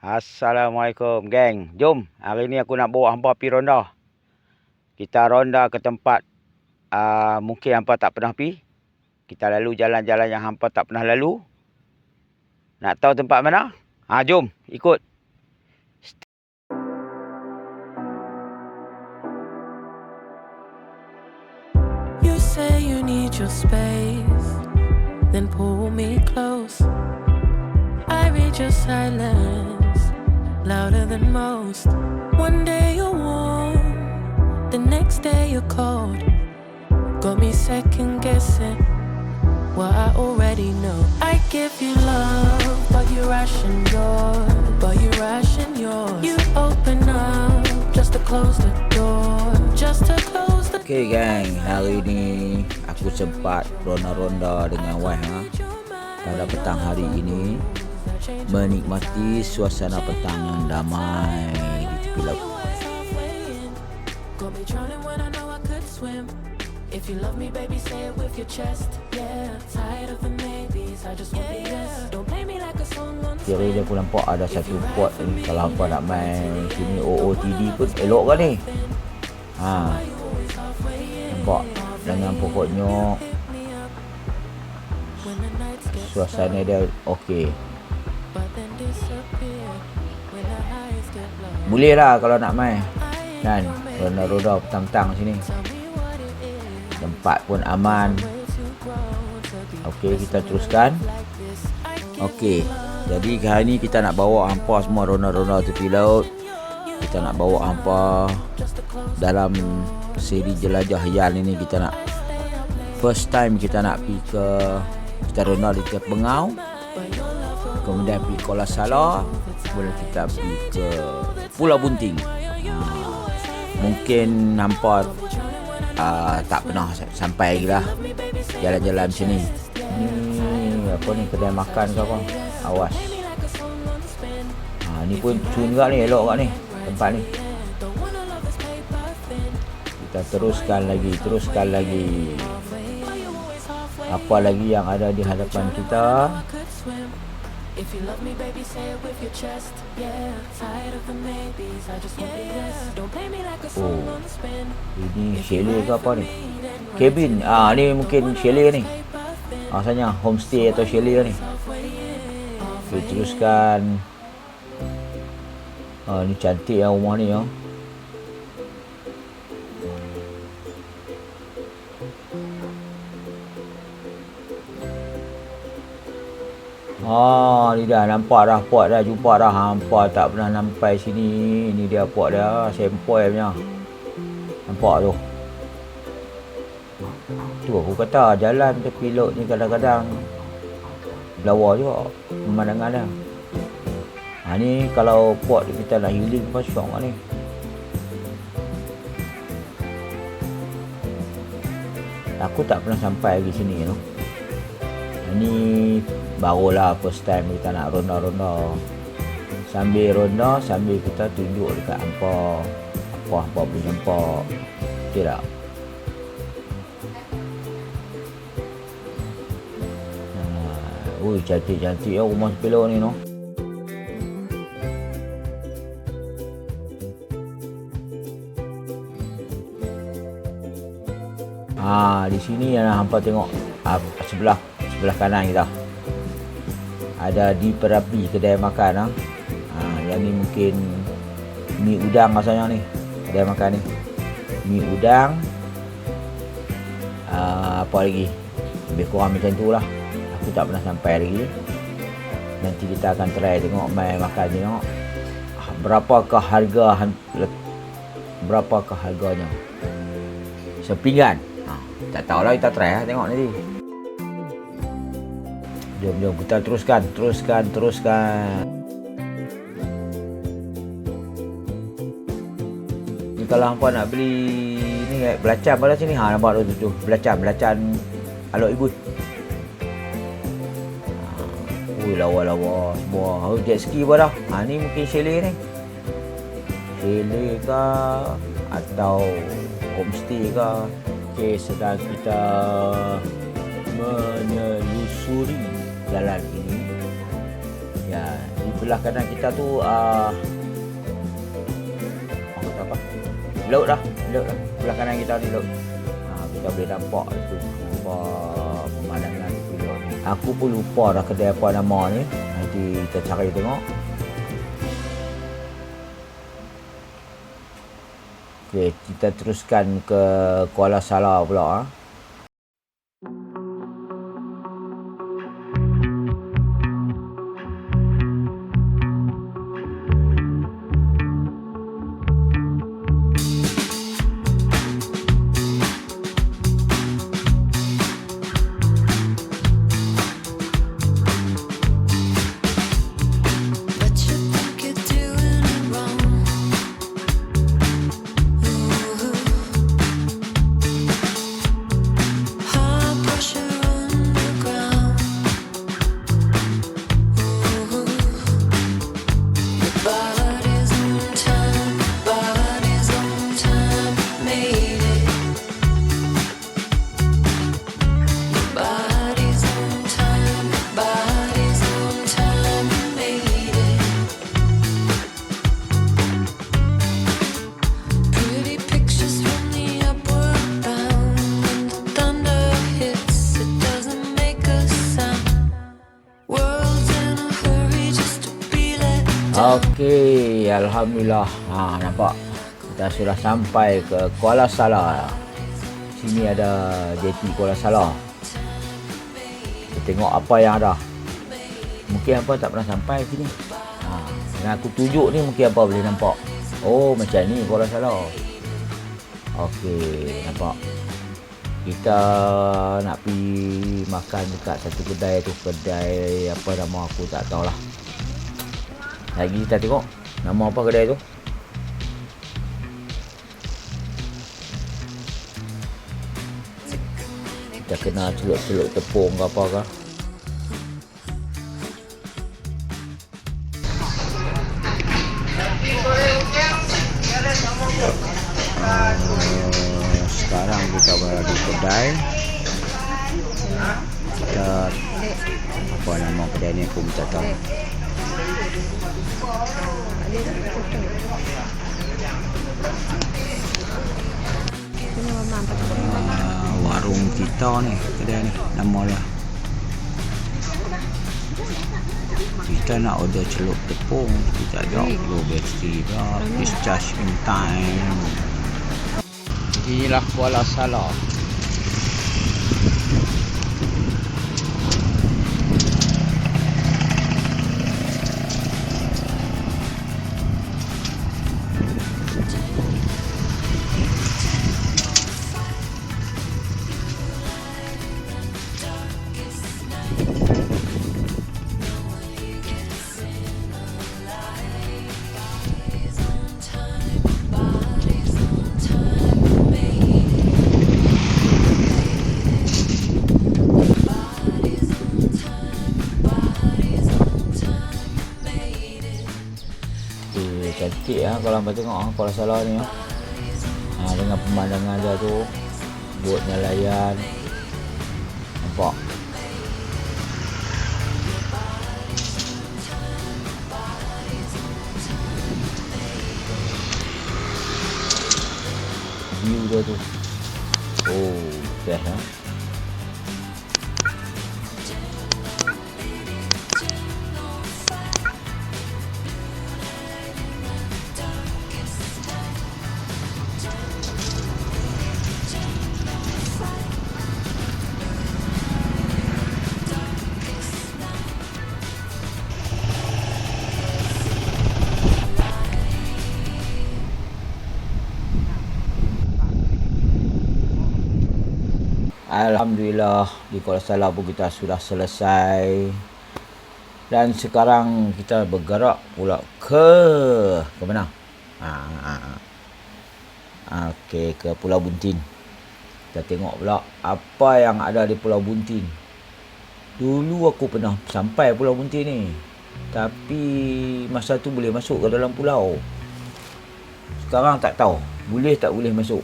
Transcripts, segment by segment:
Assalamualaikum, geng. Jom, hari ni aku nak bawa hampa pergi ronda. Kita ronda ke tempat mungkin hampa tak pernah pergi. Kita lalu jalan-jalan yang hampa tak pernah lalu. Nak tahu tempat mana? Jom, ikut. You say you need your space, then pull me close. I read your silence, louder than most. One day you're warm, the next day you're cold. Got me second guessing what I already know. I give you love, but you ration yours. You open up just to close the door, just to close the door. Okay gang, hari ni aku sempat ronda-ronda dengan wife pada petang hari ini, menikmati suasana petang yang damai di tepi laut. Kira dia aku nampak ada satu pot ni, kalau hampa nak main sini OOTD pun elok kan ni. Nampak dengan pokok nyok, suasana dia okey. Boleh lah kalau nak main kan, ronda-ronda petang-petang sini. Tempat pun aman. Okey, kita teruskan. Okey, jadi hari ni kita nak bawa hampa semua ronda-ronda tepi laut. Kita nak bawa hampa dalam siri jelajah Yan ini. Kita nak first time kita nak pergi ke, kita ronda di Tepengau, kemudian pergi Kuala Salah, kemudian kita pergi ke Pulau Bunting. Mungkin hampa tak pernah sampai lagi lah jalan-jalan sini. Ni apa ni, kedai makan ke apa? Awas. Ni pun cun juga ni, elok kat ni tempat ni. Kita teruskan lagi. Apa lagi yang ada di hadapan kita? Oh, ini chalet ke apa ni? Cabin. Ni mungkin chalet ni. Asalnya homestay atau chalet ni. Kita teruskan. Ni cantik lah rumah ni . Ni dah nampak dah pot dah, jumpa dah. Hampa tak pernah sampai sini. Ni dia pot dia, sempoi punya. Nampak tu. Tu aku kata jalan tepi laut ni kadang-kadang lawa juga pemandangan dia. Ni kalau pot kita nak healing pun syok ni. Aku tak pernah sampai lagi sini tu. Ni barulah first time kita nak ronda-ronda. Sambil ronda, sambil kita tunjuk dekat hampa apa boleh nampak. Betul tak? Cantik-cantik ya rumah tepi laut ni no. Di sini hampa tengok sebelah kanan kita. Ada di Perapi kedai makan . Yang ni mungkin mi udang rasanya ni. Kedai makan ni. Mi udang. Apa lagi? Lebih kurang macam tu lah. Aku tak pernah sampai lagi. Nanti kita akan try tengok, mai makan tengok. Berapakah harganya? Sepinggan. Tak tahulah, kita try lah tengok nanti. Jom kita teruskan. Ni kalau hampa nak beli ni belacan pada sini. Nampak tu belacan alok ibu. Lawa-lawa semua. Jet ski pun dah. Ni mungkin chalet ni. Chalet ke atau homestay ke. Okay, sedang kita menelusuri jalan ini. Ya, di sebelah kanan kita tu apa? Laut dah. Sebelah kanan kita ni laut. Kita boleh nampak itu pemandangan di laut ni. Aku pun lupa dah kedai apa nama ni. Nanti kita cari tengok. Okey, kita teruskan ke Kuala Salah pula. But you think you're doing it wrong. Ooh. High pressure underground. Ooh. Your body's on time, made it. Your body's on time, made it. Pretty pictures from the upward bound. When the thunder hits, it doesn't make a sound. World's in a hurry just to be let down. Okey, alhamdulillah. Nampak kita sudah sampai ke Kuala Salah. Sini ada jeti Kuala Salah. Kita tengok apa yang ada. Mungkin apa tak pernah sampai sini. Dengan aku tunjuk ni mungkin apa boleh nampak. Oh, macam ni Kuala Salah. Okey, nampak. Kita nak pergi makan dekat satu kedai tu. Kedai apa nama aku tak tahulah. Lagi kita tengok nama apa kedai tu. Kita kena celup-celup tepung ke apa ke. Sekarang kita berada di kedai. Kita apa nama kedai ni aku tak tahu. Warung kita ni, kedai ni nama dia. Kita nak order celup tepung, kita jawab low battery lah, please charge in time. Inilah Kuala Salah. Cantik kalau hampa tengok Kuala Salah ni dengan pemandangan dia tu, bot nelayan, nampak. View dia tu, oh best Alhamdulillah, di Kuala Salah pun kita sudah selesai. Dan sekarang kita bergerak pula ke mana? Okey, ke Pulau Buntin. Kita tengok pula apa yang ada di Pulau Buntin. Dulu aku pernah sampai Pulau Buntin ni, tapi masa tu boleh masuk ke dalam pulau. Sekarang tak tahu boleh tak boleh masuk.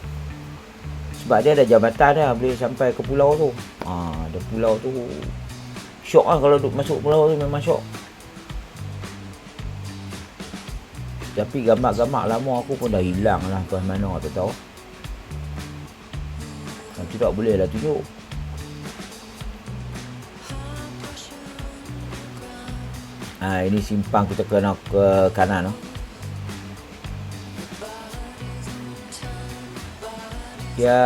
Sebab dia ada jambatan dia boleh sampai ke pulau tu. Ada pulau tu. Syok lah kalau duduk masuk pulau tu, memang syok. Tapi gambar-gambar lama aku pun dah hilang lah, ke mana tak tahu. Nanti tak boleh lah tunjuk. Ini simpang kita kena ke kanan. Ya,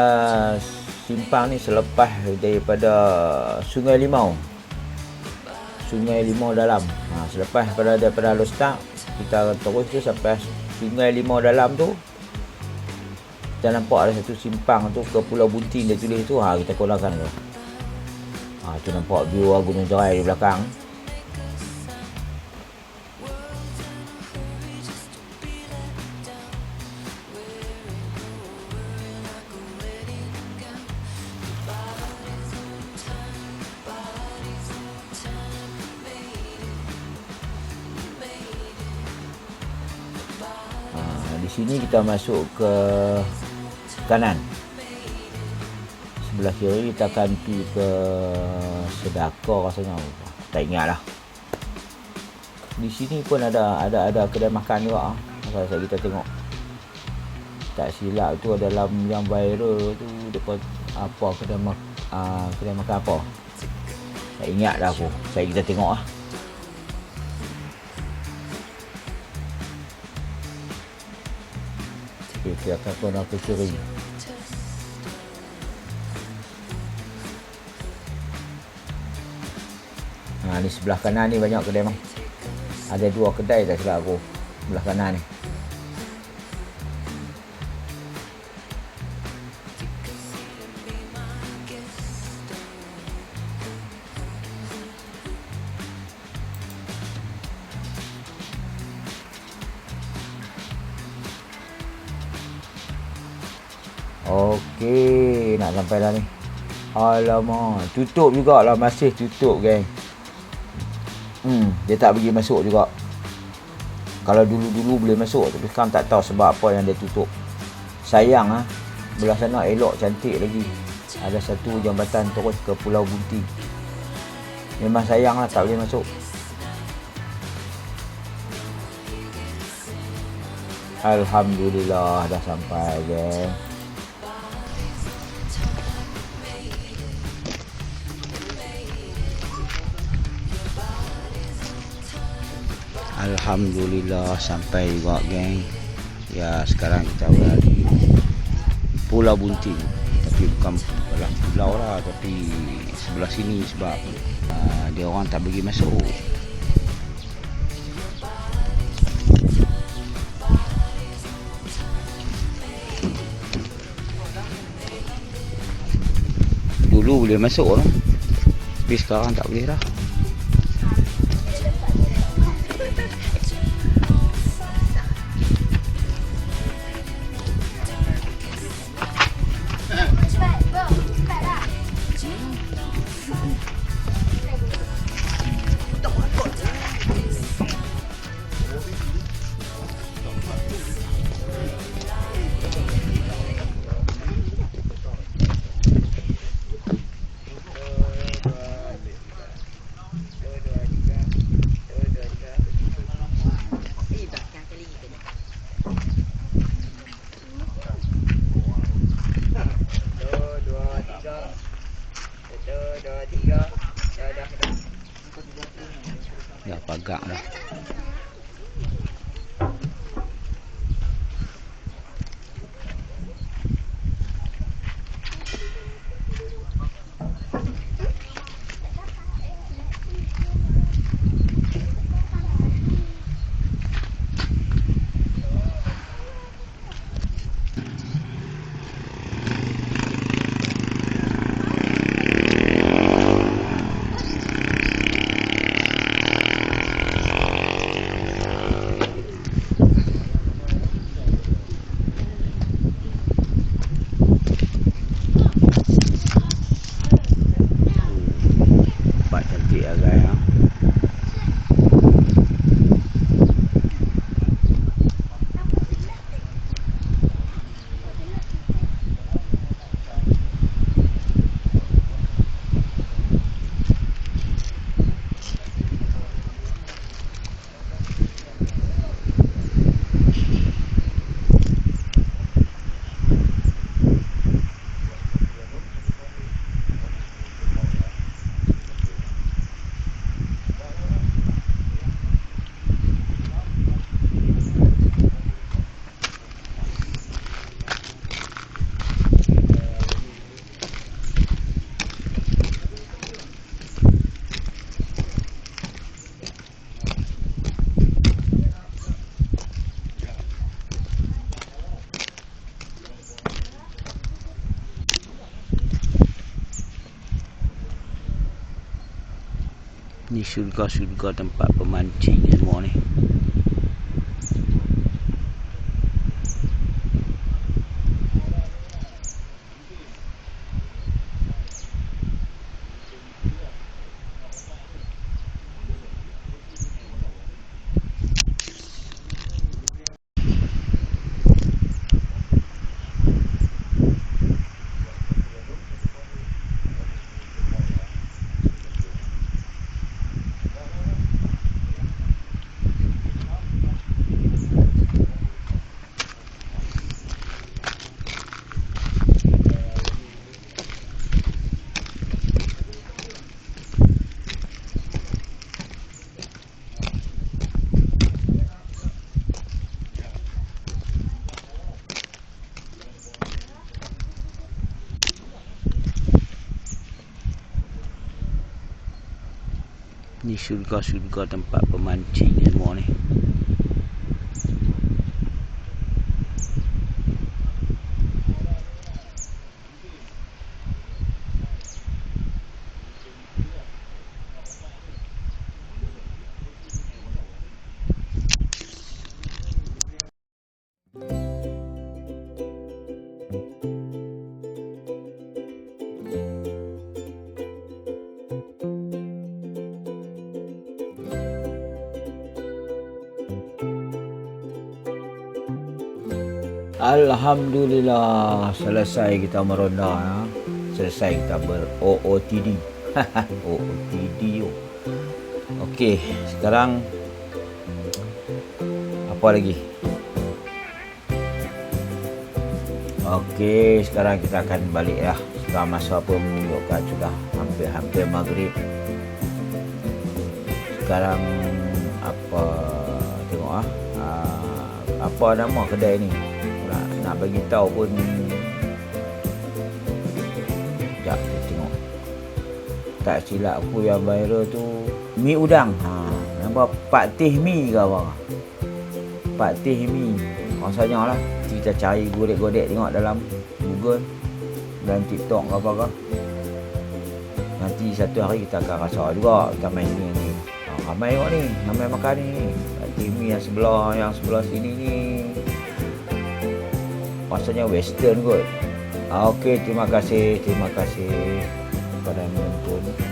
simpang ni selepas daripada Sungai Limau. Sungai Limau Dalam. Selepas daripada Lostak, kita terus tu sampai Sungai Limau Dalam tu, kita nampak ada satu simpang tu ke Pulau Bunting dia tulis tu. Kita kolahkan tu. Tu nampak view Gunung Jerai di belakang. Di sini kita masuk ke kanan. Sebelah kiri kita akan pergi ke Sedakar rasanya. Tak ingat lah. Di sini pun ada kedai makan juga. Masa kita tengok. Tak silap tu dalam yang viral tu dekat apa kedai makan apa. Tak ingat dah aku. Kita tengok lah. Kita akan kena ke kiri. Ni sebelah kanan ni banyak kedai mah. Ada 2 kedai tak silap aku. Sebelah kanan ni. Okey, nak sampai dah ni. Alamak, tutup jugalah, masih tutup geng. Dia tak bagi masuk juga. Kalau dulu-dulu boleh masuk, tapi sekarang tak tahu sebab apa yang dia tutup. Sayang ah. Belah sana elok cantik lagi. Ada satu jambatan terus ke Pulau Bunting. Memang sayang lah tak boleh masuk. Alhamdulillah dah sampai geng. Alhamdulillah sampai juga geng. Ya, sekarang kita berada di Pulau Bunting. Tapi bukan belah pulau lah, tapi sebelah sini sebab dia orang tak bagi masuk. Dulu boleh masuk orang, tapi sekarang tak boleh dah. Dah pagak dah. Ni surga-surga tempat pemancing semua ni. Ni surga-surga tempat pemancing semua ni. Alhamdulillah, selesai kita meronda ya. Selesai kita ber-OOTD. OOTD. Okey, sekarang apa lagi? Okey, sekarang kita akan balik ya. Sudah masa apa menunjukkan sudah hampir maghrib. Sekarang apa tengok apa nama kedai ni? Nak bagi tahu pun sekejap kita tengok. Tak silap aku yang viral tu mi udang. Nampak Pak Teh Mi ke apa? Pak Teh Mi. Rasanya lah kita cari godek-godek tengok dalam Google dan TikTok ke apa ke. Nanti satu hari kita akan rasa juga kita main ni nanti. Ramai tengok ni, ramai makan ni. Pak Teh Mi yang sebelah sini ni. Maksudnya western kot. Okey, terima kasih kepada yang menonton.